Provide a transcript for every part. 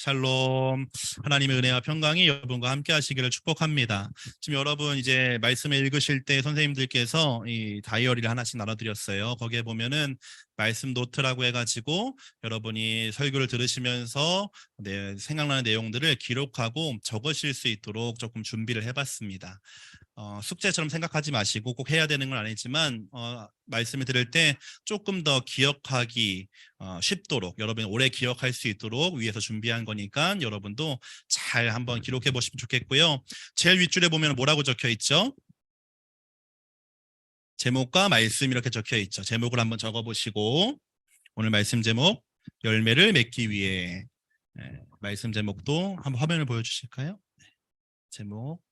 샬롬. 하나님의 은혜와 평강이 여러분과 함께 하시기를 축복합니다. 지금 여러분 이제 말씀을 읽으실 때 선생님들께서 이 다이어리를 하나씩 나눠드렸어요. 거기에 보면은 말씀 노트라고 해가지고 여러분이 설교를 들으시면서 생각나는 내용들을 기록하고 적으실 수 있도록 조금 준비를 해봤습니다. 숙제처럼 생각하지 마시고 꼭 해야 되는 건 아니지만 말씀을 들을 때 조금 더 기억하기 쉽도록 여러분이 오래 기억할 수 있도록 위해서 준비한 거니까 여러분도 잘 한번 기록해 보시면 좋겠고요. 제일 윗줄에 보면 뭐라고 적혀 있죠? 제목과 말씀 이렇게 적혀 있죠. 제목을 한번 적어 보시고 오늘 말씀 제목 열매를 맺기 위해 말씀 제목도 한번 화면을 보여주실까요? 제목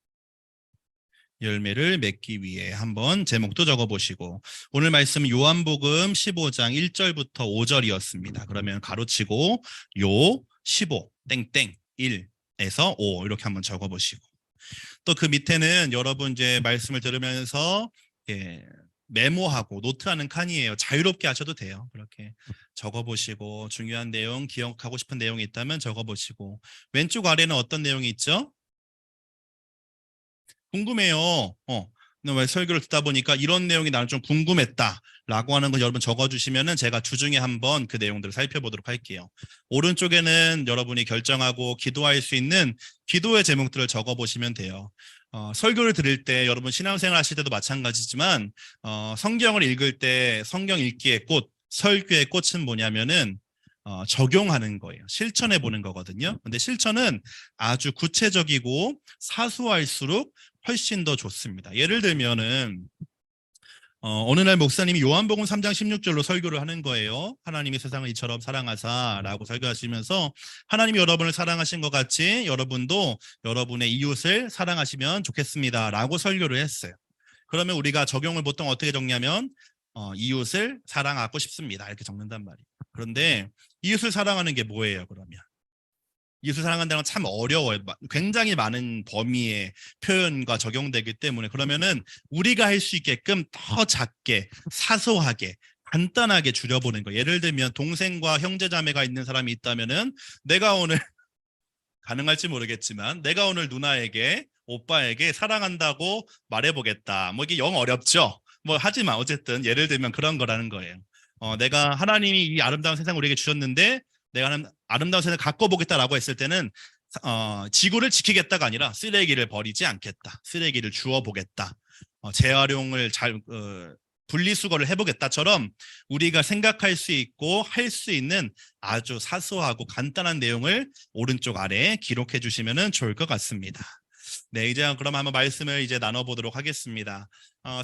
열매를 맺기 위해 한번 제목도 적어보시고 오늘 말씀은 요한복음 15장 1절부터 5절이었습니다. 그러면 가로치고 요 15 땡땡 1에서 5 이렇게 한번 적어보시고 또 그 밑에는 여러분 이제 말씀을 들으면서 메모하고 노트하는 칸이에요. 자유롭게 하셔도 돼요. 그렇게 적어보시고 중요한 내용 기억하고 싶은 내용이 있다면 적어보시고 왼쪽 아래는 어떤 내용이 있죠? 궁금해요. 왜 설교를 듣다 보니까 이런 내용이 나는 좀 궁금했다라고 하는 거 여러분 적어주시면은 제가 주중에 한번 그 내용들을 살펴보도록 할게요. 오른쪽에는 여러분이 결정하고 기도할 수 있는 기도의 제목들을 적어보시면 돼요. 설교를 들을 때 여러분 신앙생활 하실 때도 마찬가지지만 성경을 읽을 때 성경 읽기의 꽃, 설교의 꽃은 뭐냐면은 적용하는 거예요. 실천해 보는 거거든요. 근데 실천은 아주 구체적이고 사소할수록 훨씬 더 좋습니다. 예를 들면은 어느 날 목사님이 요한복음 3장 16절로 설교를 하는 거예요. 하나님이 세상을 이처럼 사랑하사라고 설교하시면서 하나님이 여러분을 사랑하신 것 같이 여러분도 여러분의 이웃을 사랑하시면 좋겠습니다라고 설교를 했어요. 그러면 우리가 적용을 보통 어떻게 적냐면 이웃을 사랑하고 싶습니다 이렇게 적는단 말이에요. 그런데 이웃을 사랑하는 게 뭐예요? 그러면 이웃을 사랑한다는 건 참 어려워요. 굉장히 많은 범위의 표현과 적용되기 때문에 그러면은 우리가 할 수 있게끔 더 작게 사소하게 간단하게 줄여보는 거예요. 예를 들면 동생과 형제 자매가 있는 사람이 있다면은 내가 오늘 가능할지 모르겠지만 내가 오늘 누나에게 오빠에게 사랑한다고 말해보겠다. 뭐 이게 영 어렵죠. 뭐 하지만 어쨌든 예를 들면 그런 거라는 거예요. 내가 하나님이 이 아름다운 세상 우리에게 주셨는데 내가 아름다운 세상을 갖고 보겠다라고 했을 때는 지구를 지키겠다가 아니라 쓰레기를 버리지 않겠다. 쓰레기를 주워 보겠다. 재활용을 잘 분리수거를 해보겠다처럼 우리가 생각할 수 있고 할 수 있는 아주 사소하고 간단한 내용을 오른쪽 아래에 기록해 주시면 좋을 것 같습니다. 네, 이제 그럼 한번 말씀을 이제 나눠보도록 하겠습니다.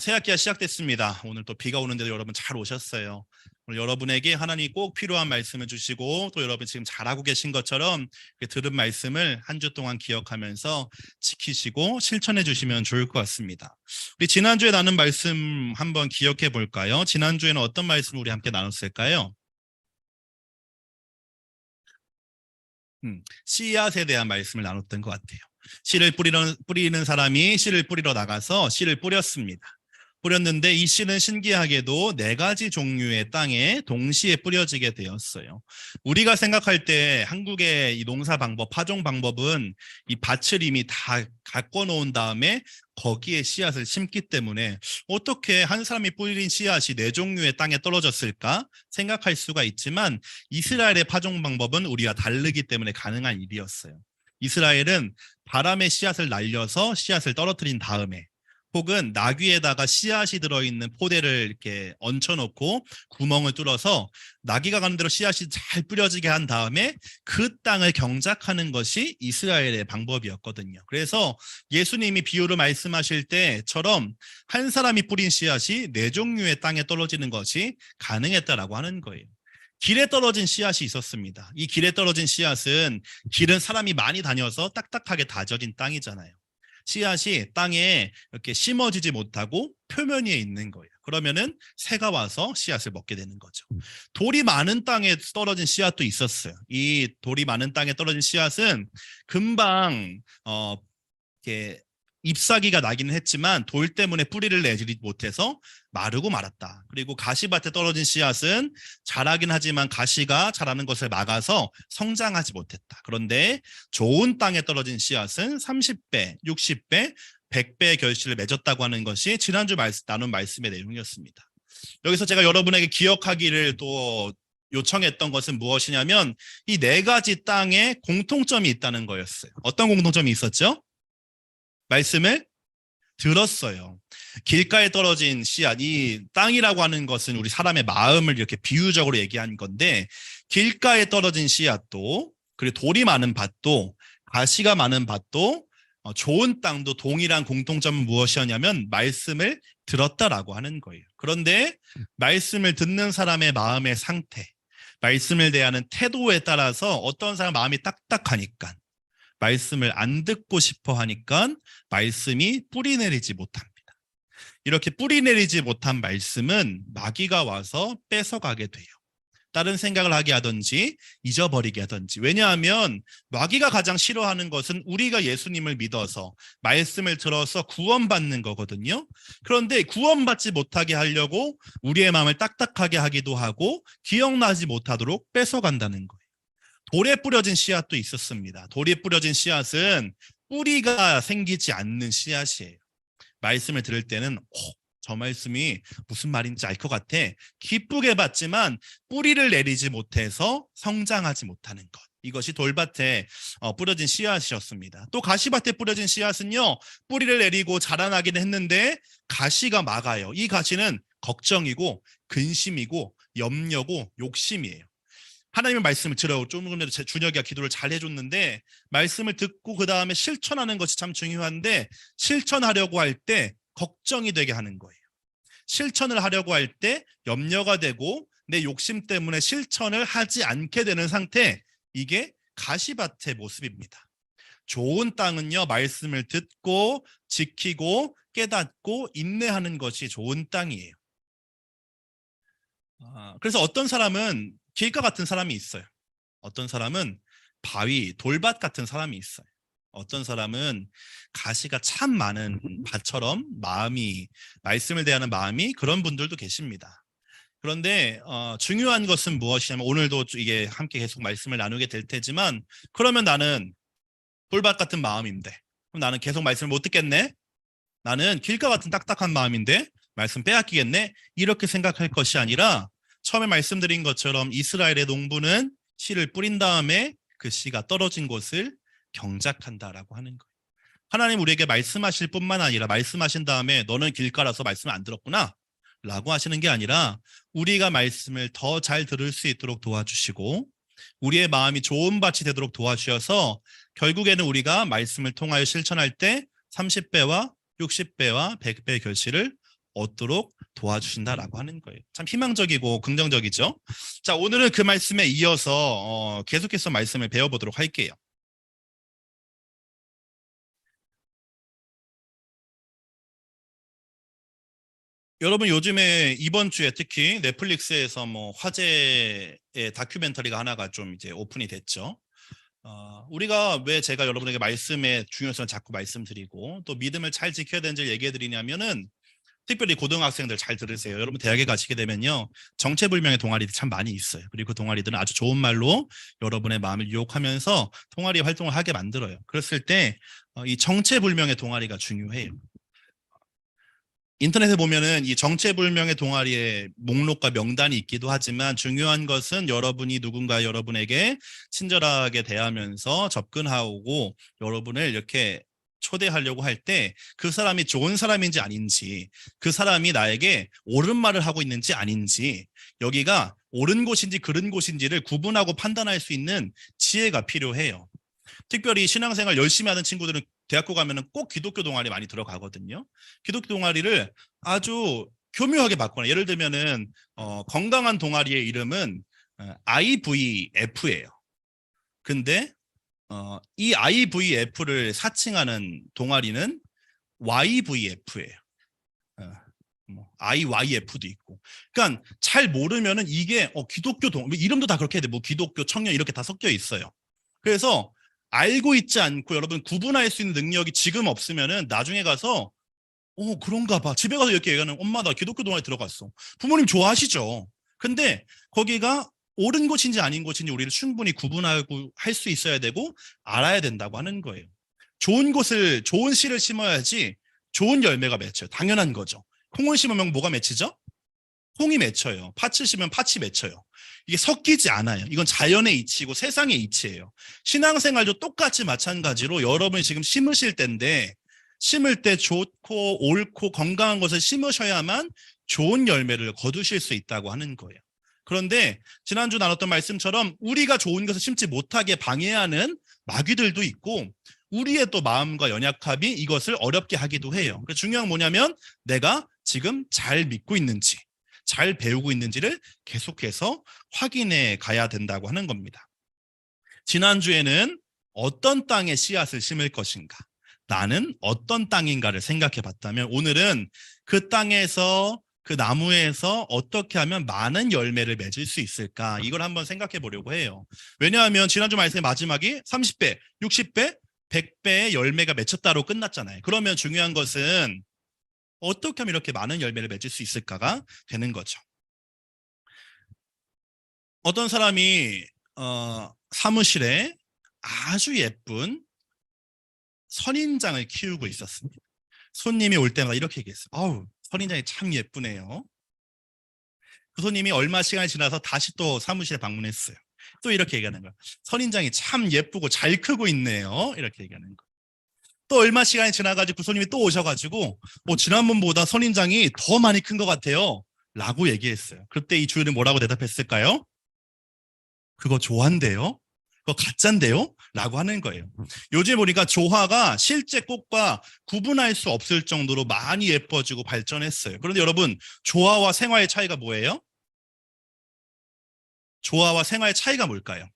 새 학기가 시작됐습니다. 오늘 또 비가 오는데도 여러분 잘 오셨어요. 오늘 여러분에게 하나님이 꼭 필요한 말씀을 주시고 또 여러분 지금 잘하고 계신 것처럼 들은 말씀을 한 주 동안 기억하면서 지키시고 실천해 주시면 좋을 것 같습니다. 우리 지난주에 나눈 말씀 한번 기억해 볼까요? 지난주에는 어떤 말씀을 우리 함께 나눴을까요? 씨앗에 대한 말씀을 나눴던 것 같아요. 씨를 뿌리는 사람이 씨를 뿌리러 나가서 씨를 뿌렸습니다. 뿌렸는데 이 씨는 신기하게도 4가지 종류의 땅에 동시에 뿌려지게 되었어요. 우리가 생각할 때 한국의 이 농사 방법, 파종 방법은 이 밭을 이미 다 가꿔 놓은 다음에 거기에 씨앗을 심기 때문에 어떻게 한 사람이 뿌린 씨앗이 4종류의 땅에 떨어졌을까 생각할 수가 있지만 이스라엘의 파종 방법은 우리와 다르기 때문에 가능한 일이었어요. 이스라엘은 바람의 씨앗을 날려서 씨앗을 떨어뜨린 다음에 혹은 나귀에다가 씨앗이 들어있는 포대를 이렇게 얹혀놓고 구멍을 뚫어서 나귀가 가는 대로 씨앗이 잘 뿌려지게 한 다음에 그 땅을 경작하는 것이 이스라엘의 방법이었거든요. 그래서 예수님이 비유를 말씀하실 때처럼 한 사람이 뿌린 씨앗이 4종류의 땅에 떨어지는 것이 가능했다라고 하는 거예요. 길에 떨어진 씨앗이 있었습니다. 이 길에 떨어진 씨앗은 길은 사람이 많이 다녀서 딱딱하게 다져진 땅이잖아요. 씨앗이 땅에 이렇게 심어지지 못하고 표면 위에 있는 거예요. 그러면은 새가 와서 씨앗을 먹게 되는 거죠. 돌이 많은 땅에 떨어진 씨앗도 있었어요. 이 돌이 많은 땅에 떨어진 씨앗은 금방 이렇게 잎사귀가 나기는 했지만 돌 때문에 뿌리를 내지 못해서 마르고 말았다. 그리고 가시밭에 떨어진 씨앗은 자라긴 하지만 가시가 자라는 것을 막아서 성장하지 못했다. 그런데 좋은 땅에 떨어진 씨앗은 30배, 60배, 100배의 결실을 맺었다고 하는 것이 지난주 나눈 말씀의 내용이었습니다. 여기서 제가 여러분에게 기억하기를 또 요청했던 것은 무엇이냐면 이 네 가지 땅에 공통점이 있다는 거였어요. 어떤 공통점이 있었죠? 말씀을 들었어요. 길가에 떨어진 씨앗, 이 땅이라고 하는 것은 우리 사람의 마음을 이렇게 비유적으로 얘기한 건데 길가에 떨어진 씨앗도 그리고 돌이 많은 밭도 가시가 많은 밭도 좋은 땅도 동일한 공통점은 무엇이었냐면 말씀을 들었다라고 하는 거예요. 그런데 말씀을 듣는 사람의 마음의 상태, 말씀을 대하는 태도에 따라서 어떤 사람 마음이 딱딱하니까 말씀을 안 듣고 싶어 하니까 말씀이 뿌리 내리지 못합니다. 이렇게 뿌리 내리지 못한 말씀은 마귀가 와서 뺏어가게 돼요. 다른 생각을 하게 하든지 잊어버리게 하든지. 왜냐하면 마귀가 가장 싫어하는 것은 우리가 예수님을 믿어서 말씀을 들어서 구원받는 거거든요. 그런데 구원받지 못하게 하려고 우리의 마음을 딱딱하게 하기도 하고 기억나지 못하도록 뺏어간다는 거예요. 돌에 뿌려진 씨앗도 있었습니다. 돌에 뿌려진 씨앗은 뿌리가 생기지 않는 씨앗이에요. 말씀을 들을 때는 저 말씀이 무슨 말인지 알 것 같아. 기쁘게 받지만 뿌리를 내리지 못해서 성장하지 못하는 것. 이것이 돌밭에 뿌려진 씨앗이었습니다. 또 가시밭에 뿌려진 씨앗은요. 뿌리를 내리고 자라나긴 했는데 가시가 막아요. 이 가시는 걱정이고 근심이고 염려고 욕심이에요. 하나님의 말씀을 들어 조금 전에 준혁이가 기도를 잘 해줬는데 말씀을 듣고 그 다음에 실천하는 것이 참 중요한데 실천하려고 할 때 걱정이 되게 하는 거예요. 실천을 하려고 할 때 염려가 되고 내 욕심 때문에 실천을 하지 않게 되는 상태, 이게 가시밭의 모습입니다. 좋은 땅은요, 말씀을 듣고 지키고 깨닫고 인내하는 것이 좋은 땅이에요. 그래서 어떤 사람은 길가 같은 사람이 있어요. 어떤 사람은 바위, 돌밭 같은 사람이 있어요. 어떤 사람은 가시가 참 많은 밭처럼 말씀을 대하는 마음이 그런 분들도 계십니다. 그런데 중요한 것은 무엇이냐면 오늘도 이게 함께 계속 말씀을 나누게 될 테지만 그러면 나는 돌밭 같은 마음인데 그럼 나는 계속 말씀을 못 듣겠네? 나는 길가 같은 딱딱한 마음인데 말씀 빼앗기겠네? 이렇게 생각할 것이 아니라 처음에 말씀드린 것처럼 이스라엘의 농부는 씨를 뿌린 다음에 그 씨가 떨어진 곳을 경작한다라고 하는 거예요. 하나님 우리에게 말씀하실 뿐만 아니라 말씀하신 다음에 너는 길가라서 말씀을 안 들었구나 라고 하시는 게 아니라 우리가 말씀을 더 잘 들을 수 있도록 도와주시고 우리의 마음이 좋은 밭이 되도록 도와주셔서 결국에는 우리가 말씀을 통하여 실천할 때 30배와 60배와 100배의 결실을 얻도록 도와주신다라고 하는 거예요. 참 희망적이고 긍정적이죠. 자, 오늘은 그 말씀에 이어서 계속해서 말씀을 배워보도록 할게요. 여러분 요즘에 이번 주에 특히 넷플릭스에서 화제의 다큐멘터리가 하나가 좀 이제 오픈이 됐죠. 우리가 왜 제가 여러분에게 말씀의 중요성을 자꾸 말씀드리고 또 믿음을 잘 지켜야 되는지 얘기해 드리냐면은 특별히 고등학생들 잘 들으세요. 여러분 대학에 가시게 되면요. 정체불명의 동아리들이 참 많이 있어요. 그리고 그 동아리들은 아주 좋은 말로 여러분의 마음을 유혹하면서 동아리 활동을 하게 만들어요. 그랬을 때 이 정체불명의 동아리가 중요해요. 인터넷에 보면은 이 정체불명의 동아리의 목록과 명단이 있기도 하지만 중요한 것은 여러분이 누군가 여러분에게 친절하게 대하면서 접근하고 여러분을 이렇게 초대하려고 할 때 그 사람이 좋은 사람인지 아닌지 그 사람이 나에게 옳은 말을 하고 있는지 아닌지 여기가 옳은 곳인지 그른 곳인지를 구분하고 판단할 수 있는 지혜가 필요해요. 특별히 신앙생활 열심히 하는 친구들은 대학교 가면은 꼭 기독교 동아리 많이 들어가거든요. 기독교 동아리를 아주 교묘하게 바꾸는 예를 들면은 건강한 동아리의 이름은 IVF예요. 근데 이 IVF를 사칭하는 동아리는 YVF예요. IYF도 있고. 그러니까 잘 모르면은 이게 기독교 이름도 다 그렇게 돼. 기독교 청년 이렇게 다 섞여 있어요. 그래서 알고 있지 않고 여러분 구분할 수 있는 능력이 지금 없으면은 나중에 가서 그런가 봐. 집에 가서 이렇게 얘기하는 엄마 나 기독교 동아리 들어갔어. 부모님 좋아하시죠. 근데 거기가 옳은 곳인지 아닌 곳인지 우리를 충분히 구분하고 할 수 있어야 되고 알아야 된다고 하는 거예요. 좋은 씨를 심어야지 좋은 열매가 맺혀요. 당연한 거죠. 콩을 심으면 뭐가 맺히죠? 콩이 맺혀요. 팥을 심으면 팥이 맺혀요. 이게 섞이지 않아요. 이건 자연의 이치고 세상의 이치예요. 신앙생활도 똑같이 마찬가지로 여러분이 지금 심으실 때인데 심을 때 좋고 옳고 건강한 것을 심으셔야만 좋은 열매를 거두실 수 있다고 하는 거예요. 그런데 지난주 나눴던 말씀처럼 우리가 좋은 것을 심지 못하게 방해하는 마귀들도 있고 우리의 또 마음과 연약함이 이것을 어렵게 하기도 해요. 그래서 중요한 건 뭐냐면 내가 지금 잘 믿고 있는지 잘 배우고 있는지를 계속해서 확인해 가야 된다고 하는 겁니다. 지난주에는 어떤 땅에 씨앗을 심을 것인가, 나는 어떤 땅인가를 생각해 봤다면 오늘은 그 땅에서 그 나무에서 어떻게 하면 많은 열매를 맺을 수 있을까 이걸 한번 생각해 보려고 해요. 왜냐하면 지난주 말씀의 마지막이 30배, 60배, 100배의 열매가 맺혔다로 끝났잖아요. 그러면 중요한 것은 어떻게 하면 이렇게 많은 열매를 맺을 수 있을까가 되는 거죠. 어떤 사람이 사무실에 아주 예쁜 선인장을 키우고 있었습니다. 손님이 올 때마다 이렇게 얘기했어요. 아우, 선인장이 참 예쁘네요. 그 손님이 얼마 시간이 지나서 다시 또 사무실에 방문했어요. 또 이렇게 얘기하는 거예요. 선인장이 참 예쁘고 잘 크고 있네요. 이렇게 얘기하는 거예요. 또 얼마 시간이 지나가지고 그 손님이 또 오셔가지고 지난번보다 선인장이 더 많이 큰 것 같아요. 라고 얘기했어요. 그때 이 주인은 뭐라고 대답했을까요? 그거 조화인데요? 그거 가짜인데요? 라고 하는 거예요. 요즘 우리가 조화가 실제 꽃과 구분할 수 없을 정도로 많이 예뻐지고 발전했어요. 그런데 여러분, 조화와 생화의 차이가 뭐예요? 조화와 생화의 차이가 뭘까요?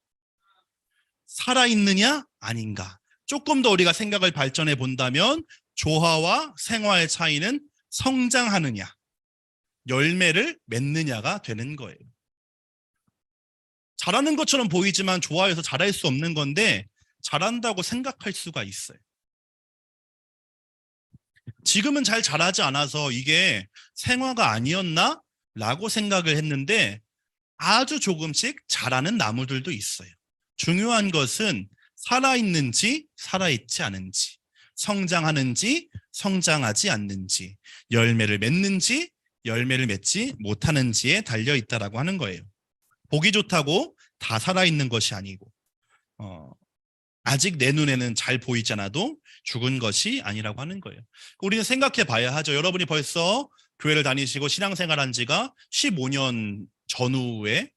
살아있느냐? 아닌가? 조금 더 우리가 생각을 발전해 본다면 조화와 생화의 차이는 성장하느냐, 열매를 맺느냐가 되는 거예요. 잘하는 것처럼 보이지만 조화해서 잘할 수 없는 건데 잘한다고 생각할 수가 있어요. 지금은 잘 자라지 않아서 이게 생화가 아니었나? 라고 생각을 했는데 아주 조금씩 자라는 나무들도 있어요. 중요한 것은 살아있는지 살아있지 않은지, 성장하는지 성장하지 않는지, 열매를 맺는지 열매를 맺지 못하는지에 달려있다라고 하는 거예요. 보기 좋다고 다 살아있는 것이 아니고 아직 내 눈에는 잘 보이지 않아도 죽은 것이 아니라고 하는 거예요. 우리는 생각해 봐야 하죠. 여러분이 벌써 교회를 다니시고 신앙생활한 지가 15년 전후에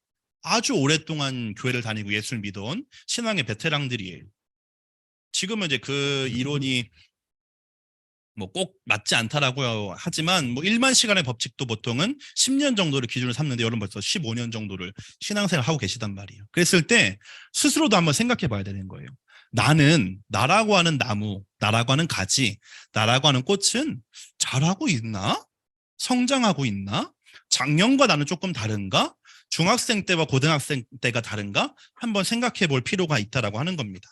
아주 오랫동안 교회를 다니고 예수를 믿어온 신앙의 베테랑들이에요. 지금은 이제 그 이론이 꼭 맞지 않다라고 하지만 1만 시간의 법칙도 보통은 10년 정도를 기준으로 삼는데 여러분 벌써 15년 정도를 신앙생활 하고 계시단 말이에요. 그랬을 때 스스로도 한번 생각해 봐야 되는 거예요. 나라고 하는 나무, 나라고 하는 가지, 나라고 하는 꽃은 자라고 있나? 성장하고 있나? 작년과 나는 조금 다른가? 중학생 때와 고등학생 때가 다른가? 한번 생각해 볼 필요가 있다라고 하는 겁니다.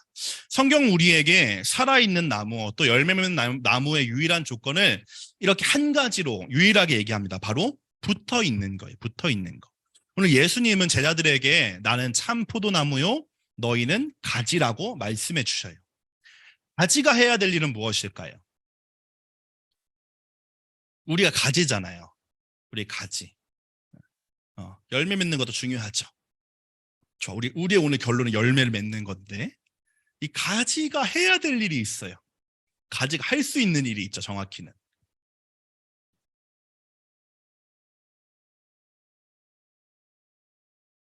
성경 우리에게 살아있는 나무, 또 열매 맺는 나무의 유일한 조건을 이렇게 한 가지로 유일하게 얘기합니다. 바로 붙어 있는 거예요. 붙어 있는 거. 오늘 예수님은 제자들에게 나는 참 포도나무요, 너희는 가지라고 말씀해 주셔요. 가지가 해야 될 일은 무엇일까요? 우리가 가지잖아요. 우리 가지. 열매 맺는 것도 중요하죠. 우리의 오늘 결론은 열매를 맺는 건데 이 가지가 해야 될 일이 있어요. 가지가 할 수 있는 일이 있죠. 정확히는.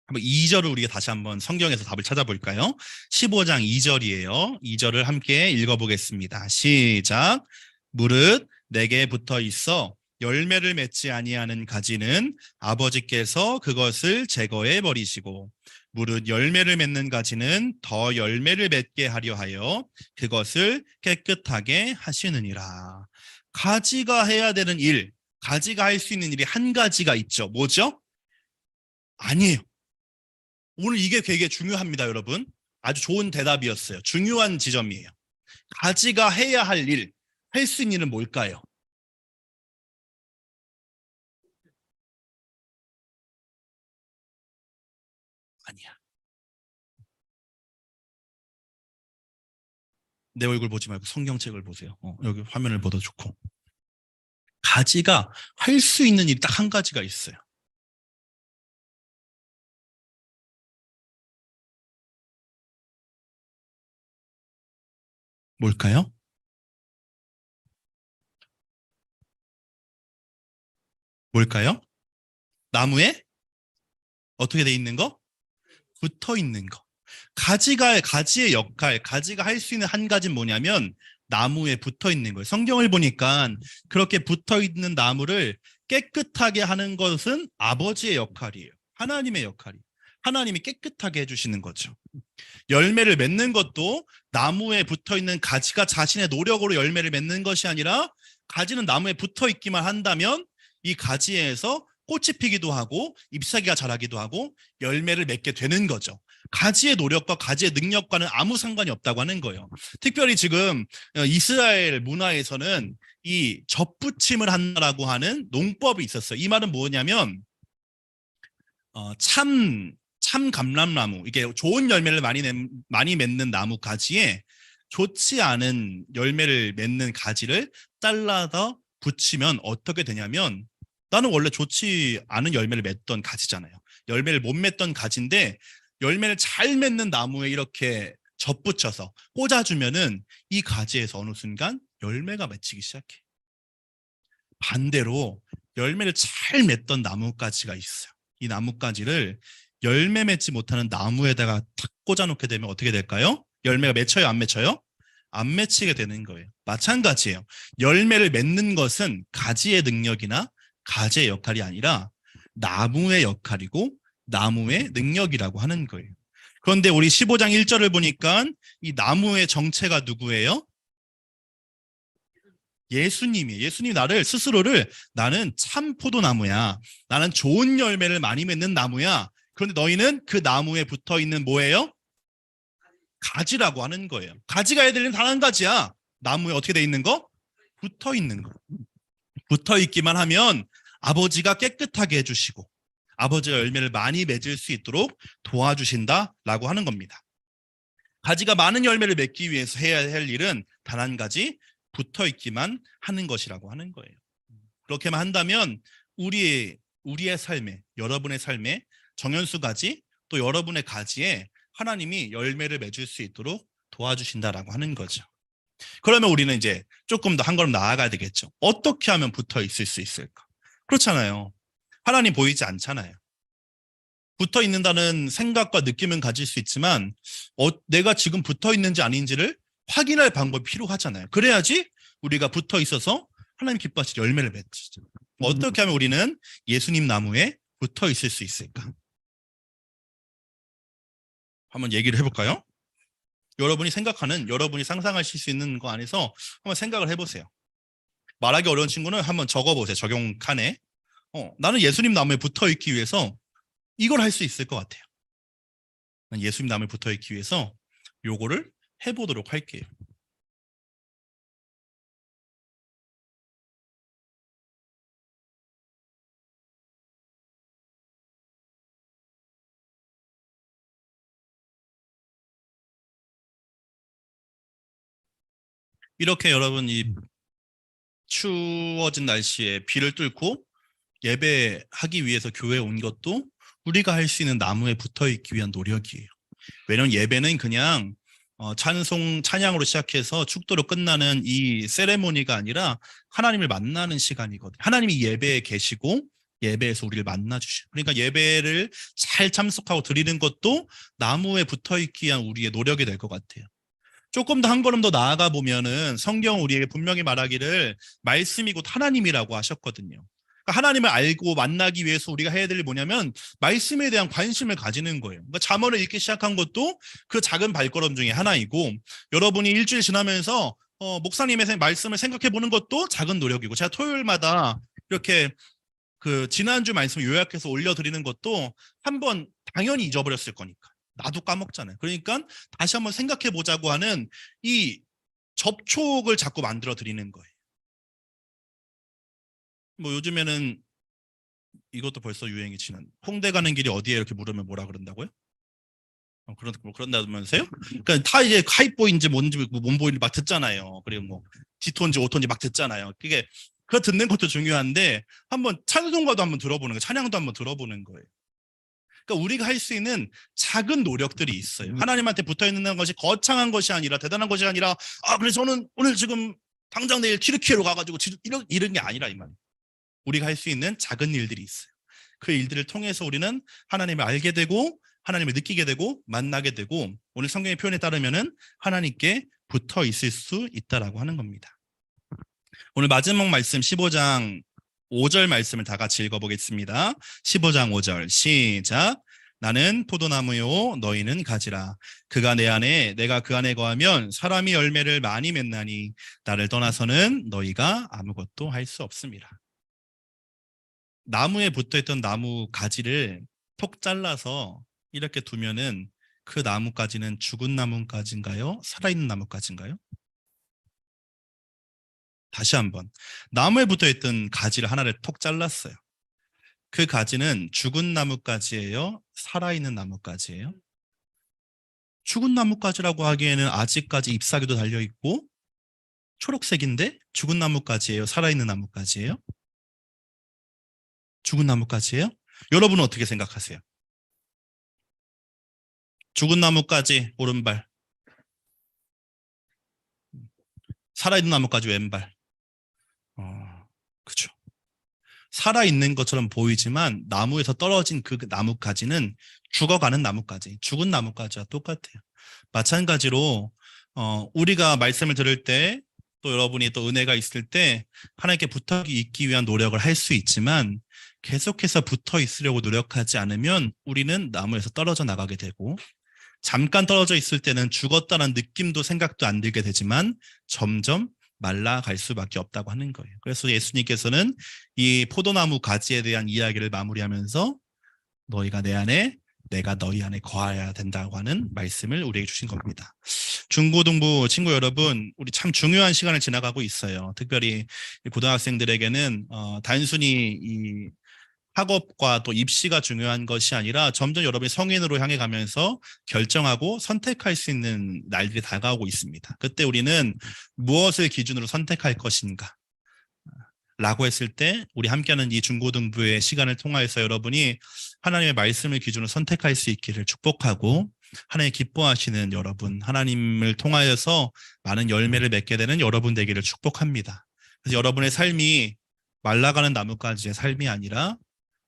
한번 2절을 우리가 다시 한번 성경에서 답을 찾아볼까요? 15장 2절이에요. 2절을 함께 읽어보겠습니다. 시작. 무릇 내게 붙어 있어 열매를 맺지 아니하는 가지는 아버지께서 그것을 제거해 버리시고 무릇 열매를 맺는 가지는 더 열매를 맺게 하려 하여 그것을 깨끗하게 하시느니라. 가지가 해야 되는 일, 가지가 할 수 있는 일이 한 가지가 있죠. 뭐죠? 아니에요. 오늘 이게 되게 중요합니다, 여러분. 아주 좋은 대답이었어요. 중요한 지점이에요. 가지가 해야 할 일, 할 수 있는 일은 뭘까요? 아니야. 내 얼굴 보지 말고 성경책을 보세요. 여기 화면을 보도 좋고. 가지가 할 수 있는 일이 딱 한 가지가 있어요. 뭘까요? 뭘까요? 나무에 어떻게 돼 있는 거? 붙어 있는 거. 가지의 역할, 가지가 할 수 있는 한 가지는 뭐냐면 나무에 붙어 있는 거예요. 성경을 보니까 그렇게 붙어 있는 나무를 깨끗하게 하는 것은 아버지의 역할이에요. 하나님의 역할이에요. 하나님이 깨끗하게 해주시는 거죠. 열매를 맺는 것도 나무에 붙어 있는 가지가 자신의 노력으로 열매를 맺는 것이 아니라 가지는 나무에 붙어 있기만 한다면 이 가지에서 꽃이 피기도 하고 잎사귀가 자라기도 하고 열매를 맺게 되는 거죠. 가지의 노력과 가지의 능력과는 아무 상관이 없다고 하는 거예요. 특별히 지금 이스라엘 문화에서는 이 접붙임을 한다라고 하는 농법이 있었어요. 이 말은 뭐냐면 참 감람나무, 이게 좋은 열매를 많이 맺는 나무 가지에 좋지 않은 열매를 맺는 가지를 잘라서 붙이면 어떻게 되냐면, 나는 원래 좋지 않은 열매를 맺던 가지잖아요. 열매를 못 맺던 가지인데 열매를 잘 맺는 나무에 이렇게 접붙여서 꽂아주면은 이 가지에서 어느 순간 열매가 맺히기 시작해. 반대로 열매를 잘 맺던 나뭇가지가 있어요. 이 나뭇가지를 열매 맺지 못하는 나무에다가 탁 꽂아놓게 되면 어떻게 될까요? 열매가 맺혀요, 안 맺혀요? 안 맺히게 되는 거예요. 마찬가지예요. 열매를 맺는 것은 가지의 능력이나 가지의 역할이 아니라 나무의 역할이고 나무의 능력이라고 하는 거예요. 그런데 우리 15장 1절을 보니까 이 나무의 정체가 누구예요? 예수님이. 예수님이 나를 스스로를 나는 참 포도나무야. 나는 좋은 열매를 많이 맺는 나무야. 그런데 너희는 그 나무에 붙어 있는 뭐예요? 가지라고 하는 거예요. 가지가 해야 될 일은 단 한 가지야. 나무에 어떻게 돼 있는 거? 붙어 있는 거. 붙어 있기만 하면 아버지가 깨끗하게 해주시고 아버지가 열매를 많이 맺을 수 있도록 도와주신다라고 하는 겁니다. 가지가 많은 열매를 맺기 위해서 해야 할 일은 단 한 가지, 붙어 있기만 하는 것이라고 하는 거예요. 그렇게만 한다면 우리의 삶에, 여러분의 삶에, 정현수 가지, 또 여러분의 가지에 하나님이 열매를 맺을 수 있도록 도와주신다라고 하는 거죠. 그러면 우리는 이제 조금 더 한 걸음 나아가야 되겠죠. 어떻게 하면 붙어 있을 수 있을까? 그렇잖아요. 하나님 보이지 않잖아요. 붙어 있는다는 생각과 느낌은 가질 수 있지만 내가 지금 붙어 있는지 아닌지를 확인할 방법이 필요하잖아요. 그래야지 우리가 붙어 있어서 하나님 기뻐하실 열매를 맺죠. 어떻게 하면 우리는 예수님 나무에 붙어 있을 수 있을까? 한번 얘기를 해볼까요? 여러분이 생각하는, 여러분이 상상하실 수 있는 거 안에서 한번 생각을 해보세요. 말하기 어려운 친구는 한번 적어보세요. 적용 칸에. 나는 예수님 나무에 붙어 있기 위해서 이걸 할 수 있을 것 같아요. 난 예수님 나무에 붙어 있기 위해서 요거를 해보도록 할게요. 이렇게 여러분 이 추워진 날씨에 비를 뚫고 예배하기 위해서 교회에 온 것도 우리가 할 수 있는 나무에 붙어 있기 위한 노력이에요. 왜냐면 예배는 그냥 찬양으로 시작해서 축도로 끝나는 이 세레모니가 아니라 하나님을 만나는 시간이거든요. 하나님이 예배에 계시고 예배에서 우리를 만나 주시고, 그러니까 예배를 잘 참석하고 드리는 것도 나무에 붙어 있기 위한 우리의 노력이 될 것 같아요. 조금 더 한 걸음 더 나아가 보면은 성경 우리에게 분명히 말하기를 말씀이 곧 하나님이라고 하셨거든요. 그러니까 하나님을 알고 만나기 위해서 우리가 해야 될 일 뭐냐면 말씀에 대한 관심을 가지는 거예요. 그러니까 잠언을 읽기 시작한 것도 그 작은 발걸음 중에 하나이고, 여러분이 일주일 지나면서 목사님의 말씀을 생각해 보는 것도 작은 노력이고, 제가 토요일마다 이렇게 그 지난주 말씀 요약해서 올려드리는 것도 한번 당연히 잊어버렸을 거니까 나도 까먹잖아요. 그러니까 다시 한번 생각해 보자고 하는 이 접촉을 자꾸 만들어 드리는 거예요. 뭐 요즘에는 이것도 벌써 유행이 지난 홍대 가는 길이 어디에 이렇게 물으면 뭐라 그런다고요? 그런다면서요? 그러니까 다 이제 하이보인지 뭔지 뭔보인지 막 듣잖아요. 그리고 뭐 디톤지 오톤지 막 듣잖아요. 그게 그 듣는 것도 중요한데 한번 찬송가도 한번 들어보는 거, 찬양도 한번 들어보는 거예요. 그러니까 우리가 할 수 있는 작은 노력들이 있어요. 하나님한테 붙어 있는 것이 거창한 것이 아니라 대단한 것이 아니라 그래서 저는 오늘 지금 당장 내일 튀르키예로 가가지고 이런 게 아니라 이 말이에요. 우리가 할 수 있는 작은 일들이 있어요. 그 일들을 통해서 우리는 하나님을 알게 되고 하나님을 느끼게 되고 만나게 되고 오늘 성경의 표현에 따르면은 하나님께 붙어 있을 수 있다라고 하는 겁니다. 오늘 마지막 말씀 15장 5절 말씀을 다 같이 읽어보겠습니다. 15장 5절 시작. 나는 포도나무요 너희는 가지라. 그가 내 안에 내가 그 안에 거하면 사람이 열매를 많이 맺나니 나를 떠나서는 너희가 아무것도 할 수 없습니다. 나무에 붙어있던 나무 가지를 톡 잘라서 이렇게 두면은 그 나뭇가지는 죽은 나뭇가지인가요? 살아있는 나뭇가지인가요? 다시 한번. 나무에 붙어있던 가지를 하나를 톡 잘랐어요. 그 가지는 죽은 나뭇가지예요? 살아있는 나뭇가지예요? 죽은 나뭇가지라고 하기에는 아직까지 잎사귀도 달려있고 초록색인데 죽은 나뭇가지예요? 살아있는 나뭇가지예요? 죽은 나뭇가지예요? 여러분은 어떻게 생각하세요? 죽은 나뭇가지 오른발, 살아있는 나뭇가지 왼발. 그죠. 살아있는 것처럼 보이지만 나무에서 떨어진 그 나뭇가지는 죽어가는 나뭇가지, 죽은 나뭇가지와 똑같아요. 마찬가지로 우리가 말씀을 들을 때 또 여러분이 또 은혜가 있을 때 하나님께 붙어 있기 위한 노력을 할 수 있지만 계속해서 붙어 있으려고 노력하지 않으면 우리는 나무에서 떨어져 나가게 되고 잠깐 떨어져 있을 때는 죽었다는 느낌도 생각도 안 들게 되지만 점점 말라갈 수밖에 없다고 하는 거예요. 그래서 예수님께서는 이 포도나무 가지에 대한 이야기를 마무리하면서 너희가 내 안에 내가 너희 안에 거해야 된다고 하는 말씀을 우리에게 주신 겁니다. 중고등부 친구 여러분, 우리 참 중요한 시간을 지나가고 있어요. 특별히 고등학생들에게는 단순히 이 학업과 또 입시가 중요한 것이 아니라 점점 여러분이 성인으로 향해 가면서 결정하고 선택할 수 있는 날들이 다가오고 있습니다. 그때 우리는 무엇을 기준으로 선택할 것인가? 라고 했을 때 우리 함께하는 이 중고등부의 시간을 통하여서 여러분이 하나님의 말씀을 기준으로 선택할 수 있기를 축복하고 하나님 기뻐하시는 여러분, 하나님을 통하여서 많은 열매를 맺게 되는 여러분 되기를 축복합니다. 그래서 여러분의 삶이 말라가는 나뭇가지의 삶이 아니라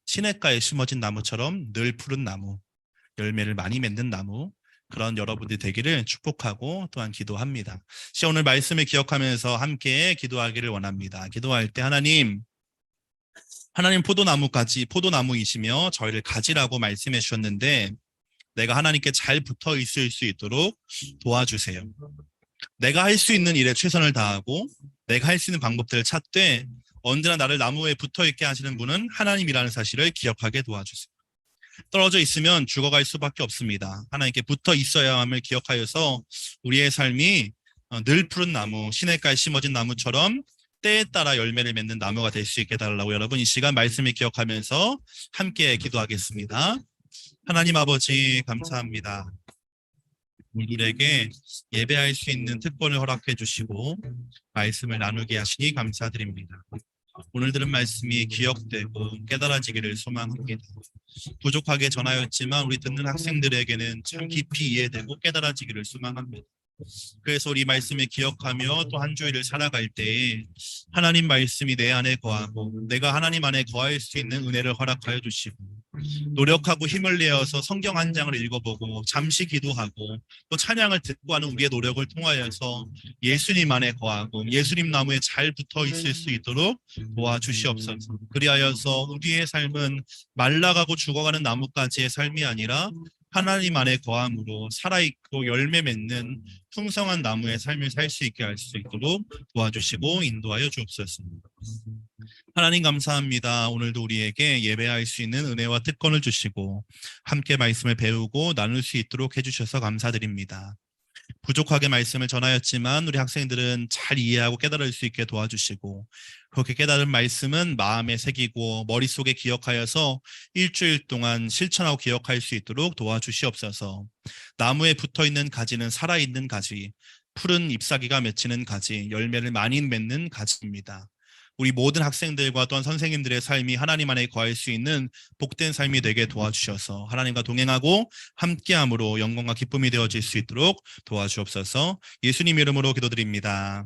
시냇가에 심어진 나무처럼 늘 푸른 나무, 열매를 많이 맺는 나무, 그런 여러분들이 되기를 축복하고 또한 기도합니다. 오늘 말씀을 기억하면서 함께 기도하기를 원합니다. 기도할 때 하나님 포도나무이시며 저희를 가지라고 말씀해 주셨는데 내가 하나님께 잘 붙어 있을 수 있도록 도와주세요. 내가 할 수 있는 일에 최선을 다하고 내가 할 수 있는 방법들을 찾되 언제나 나를 나무에 붙어 있게 하시는 분은 하나님이라는 사실을 기억하게 도와주세요. 떨어져 있으면 죽어갈 수밖에 없습니다. 하나님께 붙어 있어야 함을 기억하여서 우리의 삶이 늘 푸른 나무, 시냇가에 심어진 나무처럼 때에 따라 열매를 맺는 나무가 될 수 있게 해달라고 여러분 이 시간 말씀을 기억하면서 함께 기도하겠습니다. 하나님 아버지 감사합니다. 우리들에게 예배할 수 있는 특권을 허락해 주시고 말씀을 나누게 하시니 감사드립니다. 오늘 들은 말씀이 기억되고 깨달아지기를 소망합니다. 부족하게 전하였지만 우리 듣는 학생들에게는 참 깊이 이해되고 깨달아지기를 소망합니다. 그래서 우리 말씀을 기억하며 또 한 주일을 살아갈 때에 하나님 말씀이 내 안에 거하고 내가 하나님 안에 거할 수 있는 은혜를 허락하여 주시고 노력하고 힘을 내어서 성경 한 장을 읽어보고 잠시 기도하고 또 찬양을 듣고 하는 우리의 노력을 통하여서 예수님 안에 거하고 예수님 나무에 잘 붙어 있을 수 있도록 도와주시옵소서. 그리하여서 우리의 삶은 말라가고 죽어가는 나뭇가지의 삶이 아니라 하나님 안에 거함으로 살아있고 열매 맺는 풍성한 나무의 삶을 살 수 있게 할 수 있도록 도와주시고 인도하여 주옵소서. 하나님 감사합니다. 오늘도 우리에게 예배할 수 있는 은혜와 특권을 주시고 함께 말씀을 배우고 나눌 수 있도록 해주셔서 감사드립니다. 부족하게 말씀을 전하였지만 우리 학생들은 잘 이해하고 깨달을 수 있게 도와주시고 그렇게 깨달은 말씀은 마음에 새기고 머릿속에 기억하여서 일주일 동안 실천하고 기억할 수 있도록 도와주시옵소서. 나무에 붙어있는 가지는 살아있는 가지, 푸른 잎사귀가 맺히는 가지, 열매를 많이 맺는 가지입니다. 우리 모든 학생들과 또한 선생님들의 삶이 하나님 안에 거할 수 있는 복된 삶이 되게 도와주셔서 하나님과 동행하고 함께함으로 영광과 기쁨이 되어질 수 있도록 도와주옵소서. 예수님 이름으로 기도드립니다.